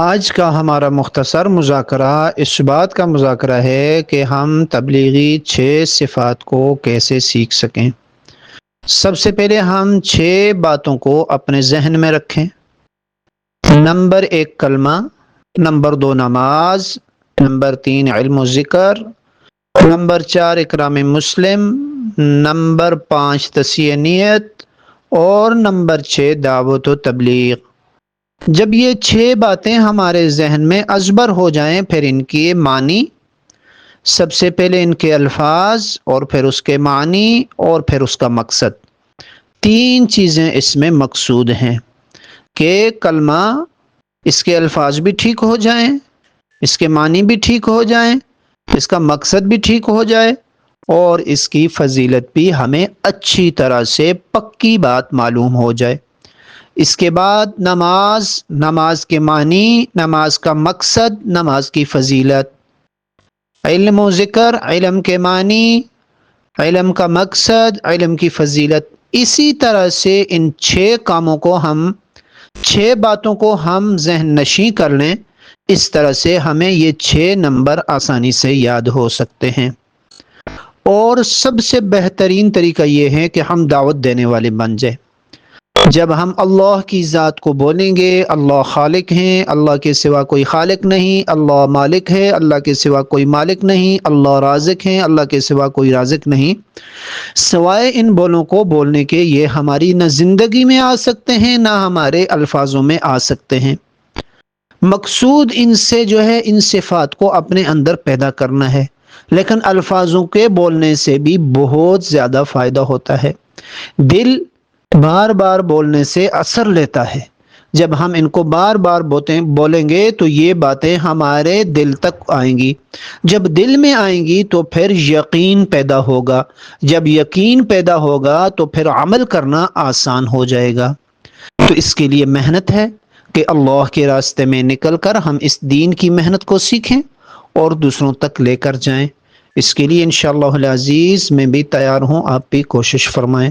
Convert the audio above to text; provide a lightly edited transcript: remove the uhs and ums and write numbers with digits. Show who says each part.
Speaker 1: آج کا ہمارا مختصر مذاکرہ اس بات کا مذاکرہ ہے کہ ہم تبلیغی 6 صفات کو کیسے سیکھ سکیں۔ سب سے پہلے ہم 6 باتوں کو اپنے ذہن میں رکھیں۔ نمبر 1 کلمہ، نمبر 2 نماز، نمبر 3 علم و ذکر، نمبر 4 اکرام مسلم، نمبر 5 تصحیح نیت اور نمبر 6 دعوت و تبلیغ۔ جب یہ 6 باتیں ہمارے ذہن میں ازبر ہو جائیں پھر ان کے معنی، سب سے پہلے ان کے الفاظ اور پھر اس کے معنی اور پھر اس کا مقصد، 3 چیزیں اس میں مقصود ہیں کہ کلمہ اس کے الفاظ بھی ٹھیک ہو جائیں، اس کے معنی بھی ٹھیک ہو جائیں، اس کا مقصد بھی ٹھیک ہو جائے اور اس کی فضیلت بھی ہمیں اچھی طرح سے پکی بات معلوم ہو جائے۔ اس کے بعد نماز، نماز کے معنی، نماز کا مقصد، نماز کی فضیلت، علم و ذکر، علم کے معنی، علم کا مقصد، علم کی فضیلت۔ اسی طرح سے ان 6 کاموں کو 6 باتوں کو ہم ذہن نشیں کر لیں، اس طرح سے ہمیں یہ 6 نمبر آسانی سے یاد ہو سکتے ہیں۔ اور سب سے بہترین طریقہ یہ ہے کہ ہم دعوت دینے والے بن جائیں۔ جب ہم اللہ کی ذات کو بولیں گے، اللہ خالق ہیں، اللہ کے سوا کوئی خالق نہیں، اللہ مالک ہے، اللہ کے سوا کوئی مالک نہیں، اللہ رازق ہیں، اللہ کے سوا کوئی رازق نہیں، سوائے ان بولوں کو بولنے کے یہ ہماری نہ زندگی میں آ سکتے ہیں نہ ہمارے الفاظوں میں آ سکتے ہیں۔ مقصود ان سے جو ہے ان صفات کو اپنے اندر پیدا کرنا ہے، لیکن الفاظوں کے بولنے سے بھی بہت زیادہ فائدہ ہوتا ہے۔ دل بار بار بولنے سے اثر لیتا ہے۔ جب ہم ان کو بار بار بولیں گے تو یہ باتیں ہمارے دل تک آئیں گی، جب دل میں آئیں گی تو پھر یقین پیدا ہوگا، جب یقین پیدا ہوگا تو پھر عمل کرنا آسان ہو جائے گا۔ تو اس کے لیے محنت ہے کہ اللہ کے راستے میں نکل کر ہم اس دین کی محنت کو سیکھیں اور دوسروں تک لے کر جائیں۔ اس کے لیے انشاءاللہ العزیز میں بھی تیار ہوں، آپ بھی کوشش فرمائیں۔